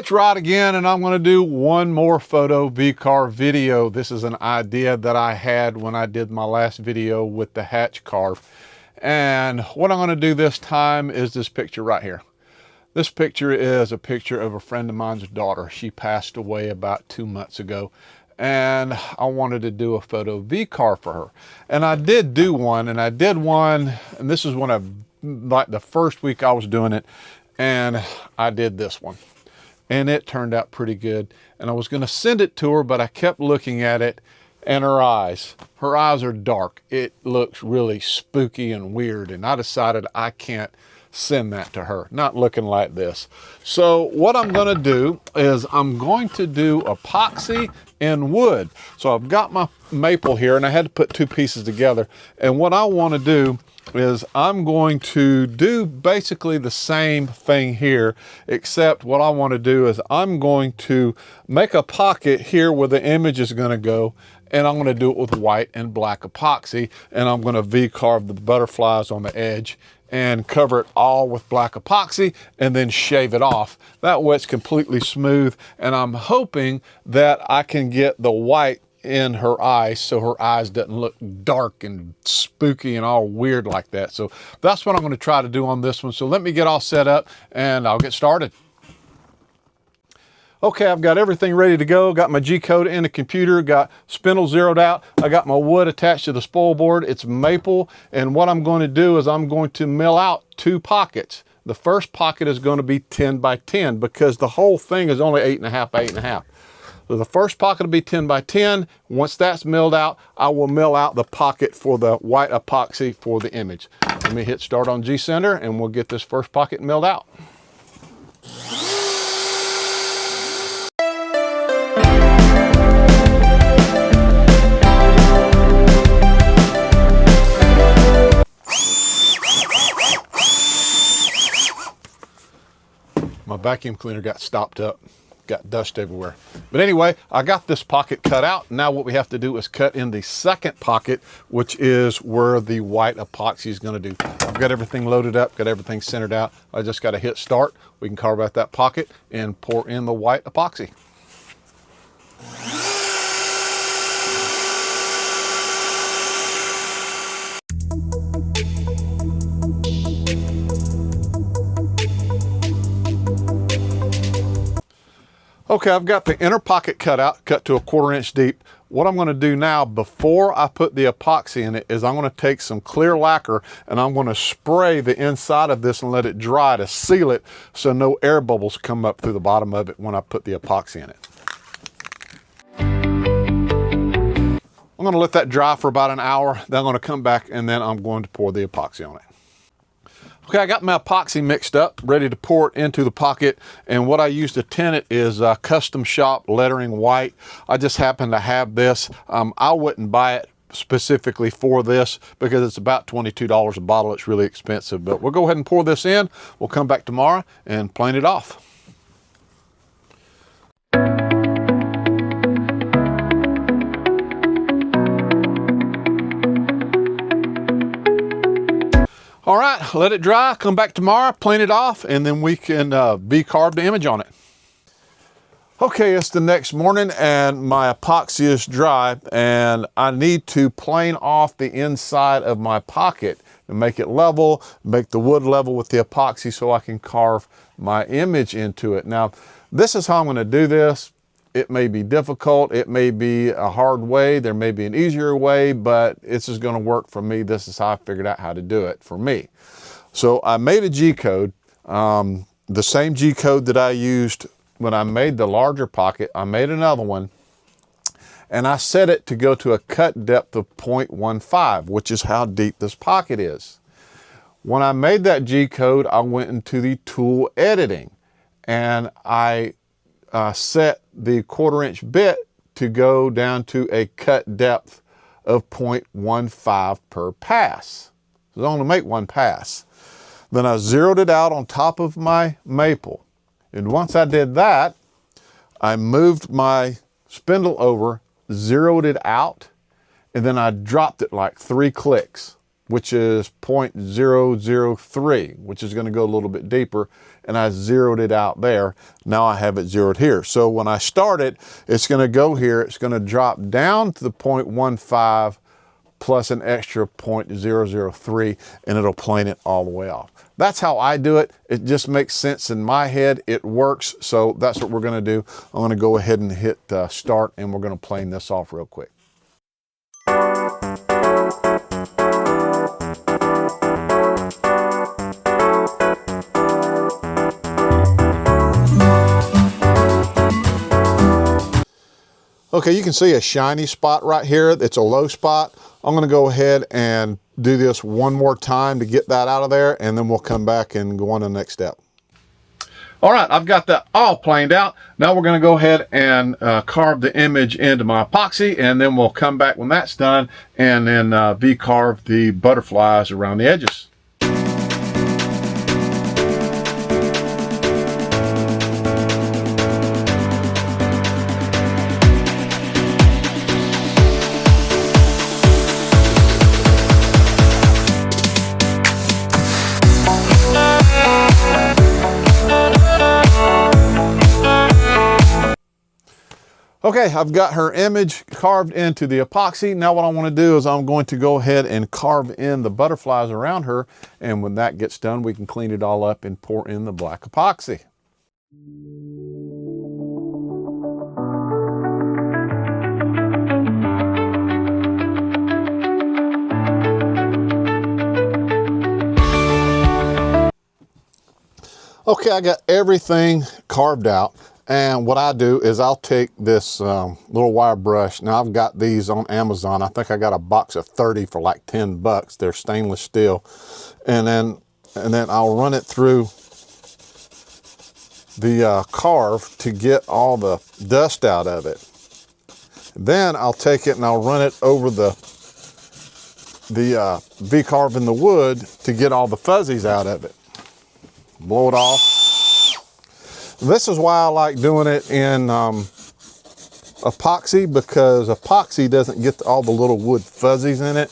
it's Rod again, and I'm going to do one more photo V-Carve video. This is an idea that I had when I did my last video with the hatch carve. And what I'm going to do this time is this picture right here. This picture is a picture of a friend of mine's daughter. She passed away about 2 months ago, and I wanted to do a photo V-Carve for her. And I did do one, and this is when like the first week I was doing it, and I did this one. And it turned out pretty good. And I was going to send it to her, but I kept looking at it, and her eyes are dark. It looks really spooky and weird, and I decided I can't send that to her, not looking like this. So what I'm going to do is I'm going to do epoxy and wood. So I've got my maple here, and I had to put two pieces together. And what I want to do is I'm going to do basically the same thing here, except what I want to do is I'm going to make a pocket here where the image is going to go, and I'm going to do it with white and black epoxy, and I'm going to V-carve the butterflies on the edge and cover it all with black epoxy and then shave it off. That way it's completely smooth, and I'm hoping that I can get the white in her eyes so her eyes doesn't look dark and spooky and all weird like that. So that's what I'm going to try to do on this one. So let me get all set up and I'll get started. Okay, I've got everything ready to go. Got my G-code in the computer, got spindle zeroed out. I got my wood attached to the spoil board. It's maple, and what I'm going to do is I'm going to mill out two pockets. The first pocket is going to be 10 by 10 because the whole thing is only 8.5 by 8.5. So the first pocket will be 10 by 10. Once that's milled out, I will mill out the pocket for the white epoxy for the image. Let me hit start on G-Center and we'll get this first pocket milled out. My vacuum cleaner got stopped up. Got dust everywhere. But anyway, I got this pocket cut out. Now what we have to do is cut in the second pocket, which is where the white epoxy is going to do. I've got everything loaded up, got everything centered out. I just got to hit start. We can carve out that pocket and pour in the white epoxy. Okay, I've got the inner pocket cut out, cut to 1/4 inch deep. What I'm going to do now, before I put the epoxy in it, is I'm going to take some clear lacquer and I'm going to spray the inside of this and let it dry to seal it so no air bubbles come up through the bottom of it when I put the epoxy in it. I'm going to let that dry for about an hour. Then I'm going to come back and then I'm going to pour the epoxy on it. Okay, I got my epoxy mixed up, ready to pour it into the pocket, and what I use to tint it is custom shop lettering white. I just happen to have this. I wouldn't buy it specifically for this because it's about $22 a bottle. It's really expensive, but we'll go ahead and pour this in. We'll come back tomorrow and plane it off. All right, let it dry, come back tomorrow, plane it off, and then we can V-carve the image on it. Okay, it's the next morning and my epoxy is dry and I need to plane off the inside of my pocket and make it level, make the wood level with the epoxy so I can carve my image into it. Now, this is how I'm gonna do this. It may be difficult, it may be a hard way, there may be an easier way, but this is gonna work for me. This is how I figured out how to do it for me. So I made a G-code, the same G-code that I used when I made the larger pocket. I made another one, and I set it to go to a cut depth of 0.15, which is how deep this pocket is. When I made that G-code, I went into the tool editing, and I set the 1/4 inch bit to go down to a cut depth of 0.15 per pass. So I only make one pass. Then I zeroed it out on top of my maple. And once I did that, I moved my spindle over, zeroed it out, and then I dropped it like 3 clicks. which is 0.003, which is going to go a little bit deeper, and I zeroed it out there. Now I have it zeroed here. So when I start it, it's going to go here, it's going to drop down to the 0.15 plus an extra 0.003, and it'll plane it all the way off. That's how I do it. It just makes sense in my head. It works, so that's what we're going to do. I'm going to go ahead and hit start, and we're going to plane this off real quick. Okay, you can see a shiny spot right here. It's a low spot. I'm gonna go ahead and do this one more time to get that out of there, and then we'll come back and go on to the next step. All right, I've got that all planed out. Now we're gonna go ahead and carve the image into my epoxy, and then we'll come back when that's done, and then V-carve the butterflies around the edges. Okay, I've got her image carved into the epoxy. Now what I want to do is I'm going to go ahead and carve in the butterflies around her, and when that gets done, we can clean it all up and pour in the black epoxy. Okay, I got everything carved out. And what I do is I'll take this little wire brush. Now I've got these on Amazon. I think I got a box of 30 for like 10 bucks. They're stainless steel. And then I'll run it through the carve to get all the dust out of it. Then I'll take it and I'll run it over the V-carve in the wood to get all the fuzzies out of it. Blow it off. This is why I like doing it in epoxy, because epoxy doesn't get all the little wood fuzzies in it,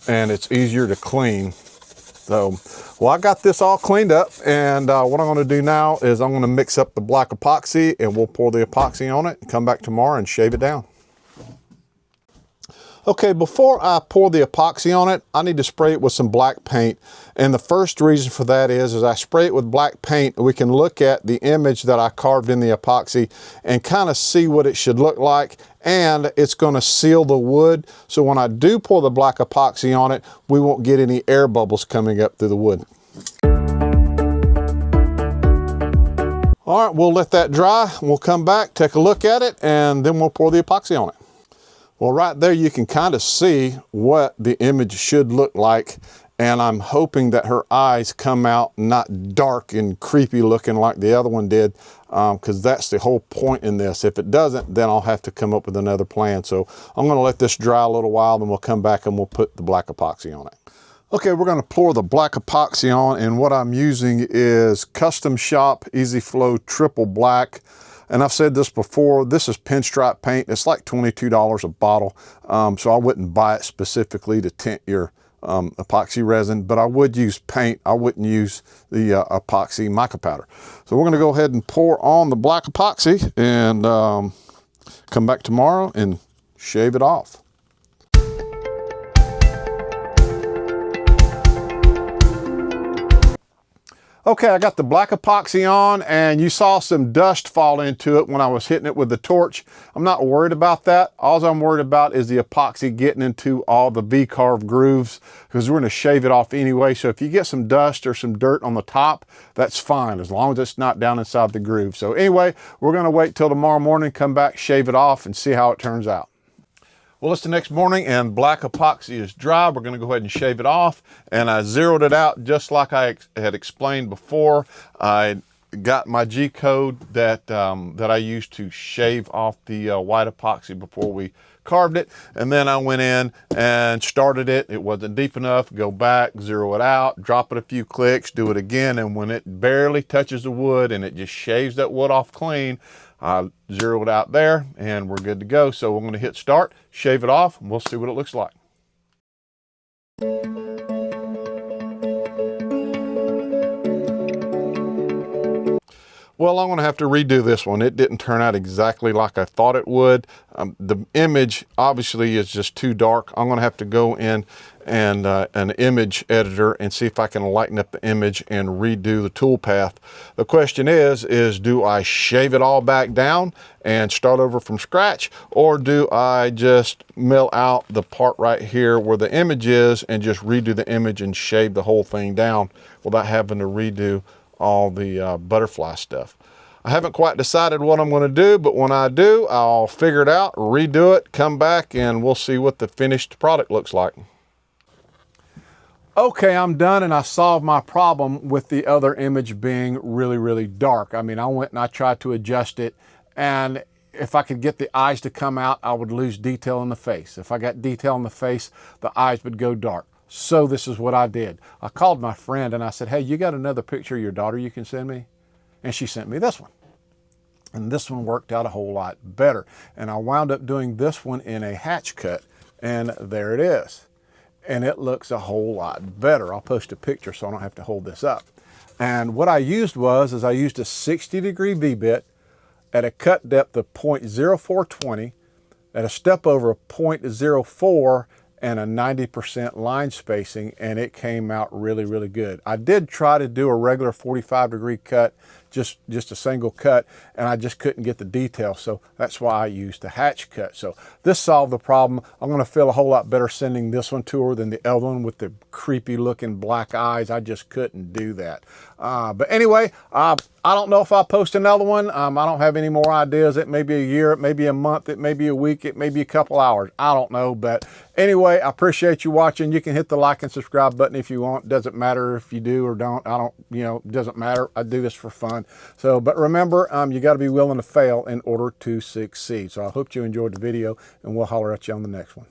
and it's easier to clean. So, well, I got this all cleaned up, and what I'm going to do now is I'm going to mix up the black epoxy, and we'll pour the epoxy on it and come back tomorrow and shave it down. Okay, before I pour the epoxy on it, I need to spray it with some black paint. And the first reason for that is I spray it with black paint, we can look at the image that I carved in the epoxy and kind of see what it should look like. And it's going to seal the wood. So when I do pour the black epoxy on it, we won't get any air bubbles coming up through the wood. All right, we'll let that dry. We'll come back, take a look at it, and then we'll pour the epoxy on it. Well, right there you can kind of see what the image should look like, and I'm hoping that her eyes come out not dark and creepy looking like the other one did, because that's the whole point in this. If it doesn't, then I'll have to come up with another plan. So I'm going to let this dry a little while, then we'll come back and we'll put the black epoxy on it. Okay, we're going to pour the black epoxy on, and what I'm using is Custom Shop Easy Flow Triple Black. And I've said this before, this is pinstripe paint. It's like $22 a bottle. So I wouldn't buy it specifically to tint your epoxy resin, but I would use paint. I wouldn't use the epoxy mica powder. So we're gonna go ahead and pour on the black epoxy and come back tomorrow and shave it off. Okay, I got the black epoxy on, and you saw some dust fall into it when I was hitting it with the torch. I'm not worried about that. All I'm worried about is the epoxy getting into all the V-carve grooves, because we're gonna shave it off anyway. So if you get some dust or some dirt on the top, that's fine, as long as it's not down inside the groove. So anyway, we're gonna wait till tomorrow morning, come back, shave it off, and see how it turns out. Well, it's the next morning and black epoxy is dry. We're going to go ahead and shave it off. And I zeroed it out just like I had explained before. I got my G-code that I used to shave off the white epoxy before we carved it. And then I went in and started it. It wasn't deep enough. Go back, zero it out, drop it a few clicks, do it again. And when it barely touches the wood and it just shaves that wood off clean, I zero it out there and we're good to go. So we're going to hit start, shave it off, and we'll see what it looks like. Well, I'm gonna have to redo this one. It didn't turn out exactly like I thought it would. The image obviously is just too dark. I'm gonna have to go in and an image editor and see if I can lighten up the image and redo the toolpath. The question is do I shave it all back down and start over from scratch, or do I just mill out the part right here where the image is and just redo the image and shave the whole thing down without having to redo all the butterfly stuff? I haven't quite decided what I'm going to do, but when I do, I'll figure it out, redo it, come back, and we'll see what the finished product looks like. Okay, I'm done, and I solved my problem with the other image being really, really dark. I mean, I went and I tried to adjust it, and if I could get the eyes to come out, I would lose detail in the face. If I got detail in the face, the eyes would go dark. So this is what I did. I called my friend and I said, hey, you got another picture of your daughter you can send me? And she sent me this one. And this one worked out a whole lot better. And I wound up doing this one in a hatch cut, and there it is. And it looks a whole lot better. I'll post a picture so I don't have to hold this up. And what I used is I used a 60-degree V-bit at a cut depth of 0.0420, at a step over of 0.04, and a 90% line spacing, and it came out really, really good. I did try to do a regular 45-degree cut, just a single cut, and I just couldn't get the detail, so that's why I used the hatch cut. So this solved the problem. I'm gonna feel a whole lot better sending this one to her than the other one with the creepy looking black eyes. I just couldn't do that. But anyway, I don't know if I'll post another one. I don't have any more ideas. It may be a year, it may be a month, it may be a week, it may be a couple hours. I don't know, but anyway, I appreciate you watching. You can hit the like and subscribe button if you want. Doesn't matter if you do or don't. I don't, doesn't matter. I do this for fun. So, but remember, you got to be willing to fail in order to succeed. So I hope you enjoyed the video, and we'll holler at you on the next one.